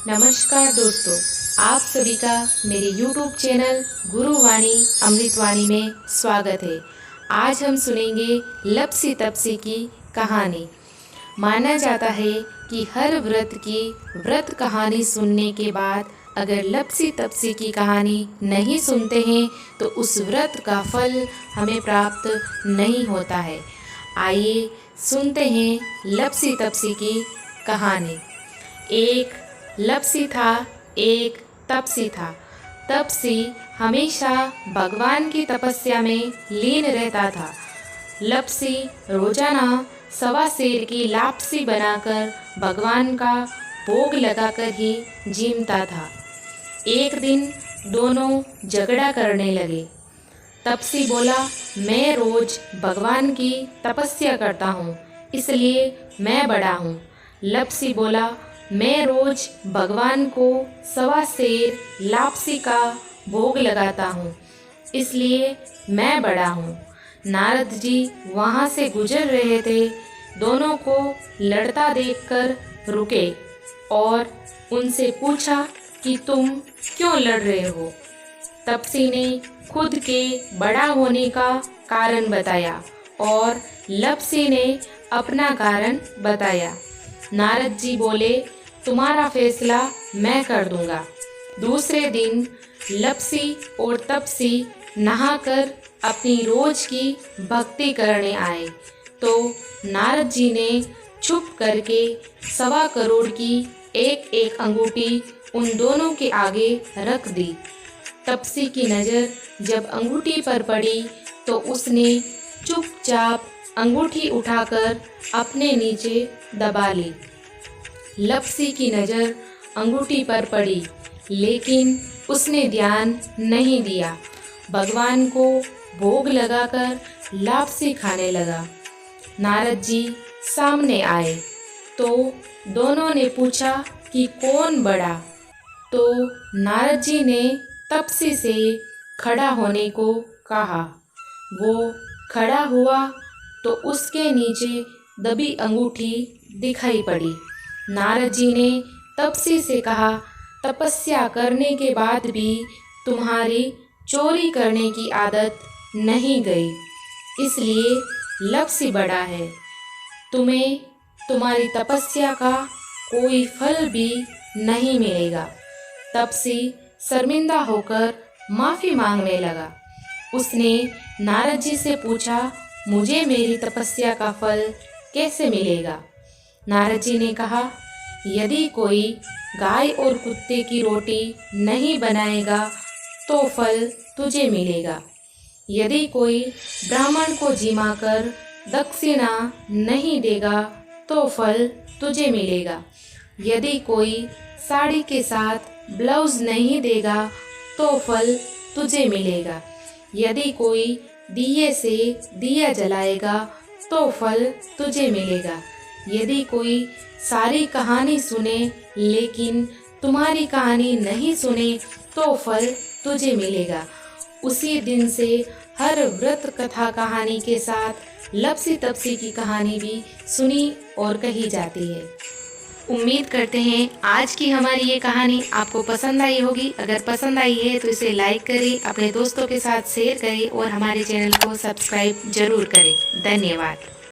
नमस्कार दोस्तों, आप सभी का मेरे YouTube चैनल गुरुवाणी अमृतवाणी में स्वागत है। आज हम सुनेंगे लप्सी तप्सी की कहानी। माना जाता है कि हर व्रत की व्रत कहानी सुनने के बाद अगर लप्सी तप्सी की कहानी नहीं सुनते हैं तो उस व्रत का फल हमें प्राप्त नहीं होता है। आइए सुनते हैं लप्सी तप्सी की कहानी। एक लप्सी था, एक तपसी था। तपसी हमेशा भगवान की तपस्या में लीन रहता था। लप्सी रोजाना सवा सेर की लापसी बनाकर भगवान का भोग लगाकर ही जीमता था। एक दिन दोनों झगड़ा करने लगे। तपसी बोला, मैं रोज भगवान की तपस्या करता हूँ, इसलिए मैं बड़ा हूँ। लप्सी बोला, मैं रोज भगवान को सवा सेर लापसी का भोग लगाता हूँ, इसलिए मैं बड़ा हूँ। नारद जी वहाँ से गुजर रहे थे। दोनों को लड़ता देखकर रुके और उनसे पूछा कि तुम क्यों लड़ रहे हो। तपसी ने खुद के बड़ा होने का कारण बताया और लप्सी ने अपना कारण बताया। नारद जी बोले, तुम्हारा फैसला मैं कर दूंगा। दूसरे दिन लप्सी और तपसी नहाकर अपनी रोज की भक्ति करने आए तो नारद जी ने छुप करके 1.25 करोड़ की एक एक अंगूठी उन दोनों के आगे रख दी। तपसी की नज़र जब अंगूठी पर पड़ी तो उसने चुपचाप अंगूठी उठाकर अपने नीचे दबा ली। लप्सी की नज़र अंगूठी पर पड़ी, लेकिन उसने ध्यान नहीं दिया। भगवान को भोग लगाकर लापसी खाने लगा। नारद जी सामने आए तो दोनों ने पूछा कि कौन बड़ा। तो नारद जी ने तपसी से खड़ा होने को कहा। वो खड़ा हुआ तो उसके नीचे दबी अंगूठी दिखाई पड़ी। नारद जी ने तपसी से कहा, तपस्या करने के बाद भी तुम्हारी चोरी करने की आदत नहीं गई, इसलिए लप्सी बड़ा है। तुम्हें तुम्हारी तपस्या का कोई फल भी नहीं मिलेगा। तपसी शर्मिंदा होकर माफ़ी मांगने लगा। उसने नारद जी से पूछा, मुझे मेरी तपस्या का फल कैसे मिलेगा। नारद जी ने कहा, यदि कोई गाय और कुत्ते की रोटी नहीं बनाएगा तो फल तुझे मिलेगा। यदि कोई ब्राह्मण को जिमाकर दक्षिणा नहीं देगा तो फल तुझे मिलेगा। यदि कोई साड़ी के साथ ब्लाउज नहीं देगा तो फल तुझे मिलेगा। यदि कोई दिए से दिया जलाएगा तो फल तुझे मिलेगा। यदि कोई सारी कहानी सुने लेकिन तुम्हारी कहानी नहीं सुने तो फल तुझे मिलेगा। उसी दिन से हर व्रत कथा कहानी के साथ लप्सी तपसी की कहानी भी सुनी और कही जाती है। उम्मीद करते हैं आज की हमारी ये कहानी आपको पसंद आई होगी। अगर पसंद आई है तो इसे लाइक करें, अपने दोस्तों के साथ शेयर करें और हमारे चैनल को सब्सक्राइब जरूर करें। धन्यवाद।